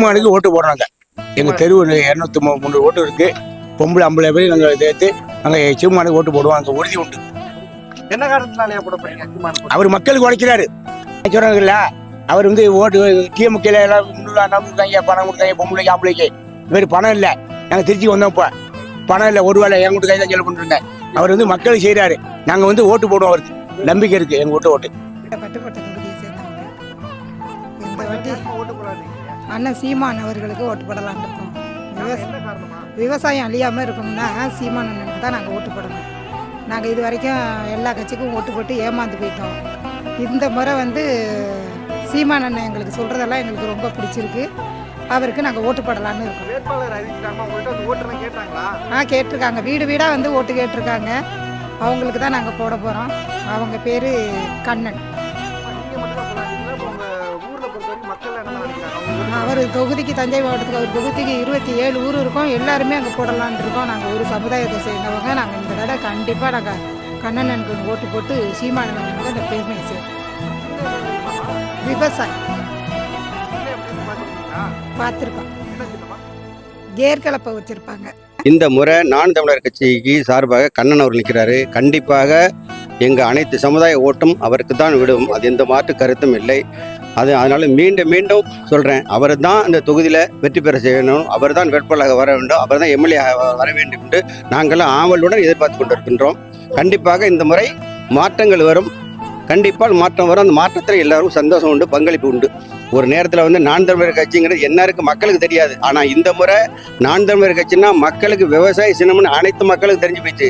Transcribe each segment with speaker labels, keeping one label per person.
Speaker 1: சீமானுக்கு ஓட்டு போடுறாங்க. எங்கள் தெரு 203 ஓட்டு இருக்கு. பொம்பளை 50 பேர் நாங்கள் சேர்த்து நாங்கள் சீமானுக்கு ஓட்டு போடுவோம். அங்கே உறுதி உண்டு.
Speaker 2: என்ன காரணத்தினால போட போறீங்க சீமான்?
Speaker 1: அவர் மக்களுக்கு உழைக்கிறாரு சொல்றாங்கல்ல. அவர் ஓட்டு டிஎம்கேல எல்லாம் கொடுத்தாங்க, பணம் கொடுத்தாங்க பொம்பளைக்கு ஆம்பளைக்கு. இவர் பணம் இல்லை. நாங்கள் திருச்சி வந்தோம். இப்போ பணம் இல்லை. ஒரு வேலை என் வீட்டு கை தான் செலவு பண்ணிருந்தேன். அவர் மக்களுக்கு செய்கிறாரு. நாங்கள் ஓட்டு போடுவோம். அவருக்கு நம்பிக்கை இருக்கு. எங்கள் ஓட்டு
Speaker 3: பட்டுப்பட்ட தொகுதியை சேர்ந்தவங்க. இந்த வாட்டி அண்ணன் சீமான் அவர்களுக்கு ஓட்டு போடலான்னு இருக்கோம். விவசாயம் அழியாமல் இருக்கணும்னா சீமான் அண்ணனுக்கு தான் நாங்கள் ஓட்டு போடணும். நாங்கள் இது வரைக்கும் எல்லா கட்சிக்கும் ஓட்டு போட்டு ஏமாந்து போயிட்டோம். இந்த முறை சீமான் அண்ணன் எங்களுக்கு சொல்கிறதெல்லாம் எங்களுக்கு ரொம்ப பிடிச்சிருக்கு. அவருக்கு நாங்கள் ஓட்டு போடலான்னு இருக்கோம்.
Speaker 2: வேட்பாளர் அறிவிச்சிட்டாங்க. உங்கள்கிட்ட ஓட்டுலாம் கேட்டாங்களா?
Speaker 3: கேட்டிருக்காங்க. வீடு வீடாக ஓட்டு கேட்டிருக்காங்க. அவங்களுக்கு தான் நாங்கள் போட போகிறோம். அவங்க பேர் கண்ணன். அவர் தொகுதிக்கு தஞ்சை மாவட்டத்துக்கு அவர் தொகுதிக்கு 27 ஊர் இருக்கோம். எல்லாருமே அங்கே போடலான்னு இருக்கோம். நாங்கள் ஒரு சமுதாயத்தை சேர்ந்தவங்க. நாங்கள் இந்த தடவை கண்டிப்பாக நாங்கள் கண்ணனுக்கு ஓட்டு போட்டு சீமானவனுக்கு அந்த பெருமையை சேர்ப்போம். விவசாயம் பார்த்துருக்கோம். கேர் கலப்பை வச்சுருப்பாங்க.
Speaker 4: இந்த முறை நான் தமிழர் கட்சிக்கு சார்பாக கண்ணன் அவர் நிற்கிறாரு. கண்டிப்பாக எங்கள் அனைத்து சமுதாய ஓட்டும் அவருக்கு தான் விடும். அது எந்த மாற்று கருத்தும் இல்லை. அதனால் மீண்டும் மீண்டும் சொல்கிறேன், அவர் தான் இந்த தொகுதியில் வெற்றி பெற செய்யணும். அவர் தான் வேட்பாளராக வர வேண்டும். அவர் தான் எம்எல்ஏ வர வேண்டும் என்று நாங்கள்லாம் ஆவலுடன் எதிர்பார்த்து கொண்டிருக்கின்றோம். கண்டிப்பாக இந்த முறை மாற்றங்கள் வரும். கண்டிப்பாக மாற்றம் வரும். அந்த மாற்றத்தில் எல்லாரும் சந்தோஷம் உண்டு, பங்களிப்பு உண்டு. ஒரு நேரத்தில் நான் தமிழர் கட்சிங்கிறது எல்லாருக்கும் மக்களுக்கு தெரியாது. ஆனால் இந்த முறை நான் தமிழர் கட்சின்னா மக்களுக்கு விவசாய சின்னம்னு அனைத்து மக்களுக்கு தெரிஞ்சு போயிடுச்சு.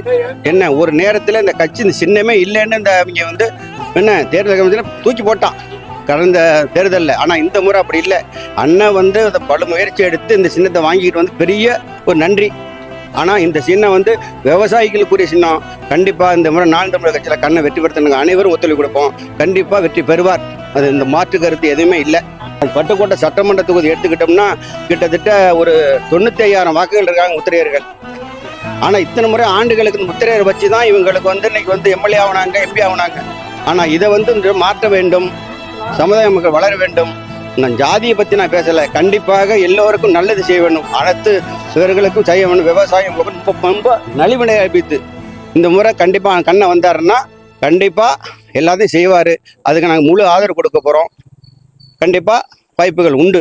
Speaker 4: என்ன ஒரு நேரத்தில் இந்த கட்சி இந்த சின்னமே இல்லைன்னு அவங்க என்ன தேர்தல் கமிஷனில் தூக்கி போட்டான் கடந்த தேர்தலில். ஆனால் இந்த முறை அப்படி இல்லை. அண்ணன் அந்த பல முயற்சி எடுத்து இந்த சின்னத்தை வாங்கிட்டு பெரிய ஒரு நன்றி. ஆனால் இந்த சின்னம் விவசாயிகளுக்குரிய சின்னம். கண்டிப்பாக இந்த முறை நான் தமிழர் கட்சியில் கண்ணை வெற்றி பெறுத்த அனைவரும் ஒத்துழைப்பு கொடுப்போம். கண்டிப்பாக வெற்றி பெறுவார். அது இந்த மாற்று கருத்து எதுவுமே இல்லை. பட்டுக்கோட்டை சட்டமன்ற தொகுதி எடுத்துக்கிட்டோம்னா கிட்டத்தட்ட ஒரு 95,000 வாக்குகள் இருக்காங்க முத்திரையர்கள். ஆனால் இத்தனை முறை ஆண்டுகளுக்கு இந்த முத்திரையர் வச்சு தான் இவங்களுக்கு இன்னைக்கு எம்எல்ஏ ஆகினாங்க, எம்பி ஆகினாங்க. ஆனால் இதை மாற்ற வேண்டும். சமுதாய மக்கள் வளர வேண்டும். நான் ஜாதியை பற்றி நான் பேசலை. கண்டிப்பாக எல்லோருக்கும் நல்லது செய்ய வேண்டும். அனைத்து சிவர்களுக்கும் செய்ய வேண்டும். விவசாயம் ரொம்ப நலிவினை அளிப்பித்து இந்த முறை கண்டிப்பாக கண்ணை வந்தாருன்னா கண்டிப்பாக எல்லாத்தையும் செய்வார். அதுக்கு நாங்கள் முழு ஆதரவு கொடுக்க போகிறோம். கண்டிப்பாக வாய்ப்புகள் உண்டு.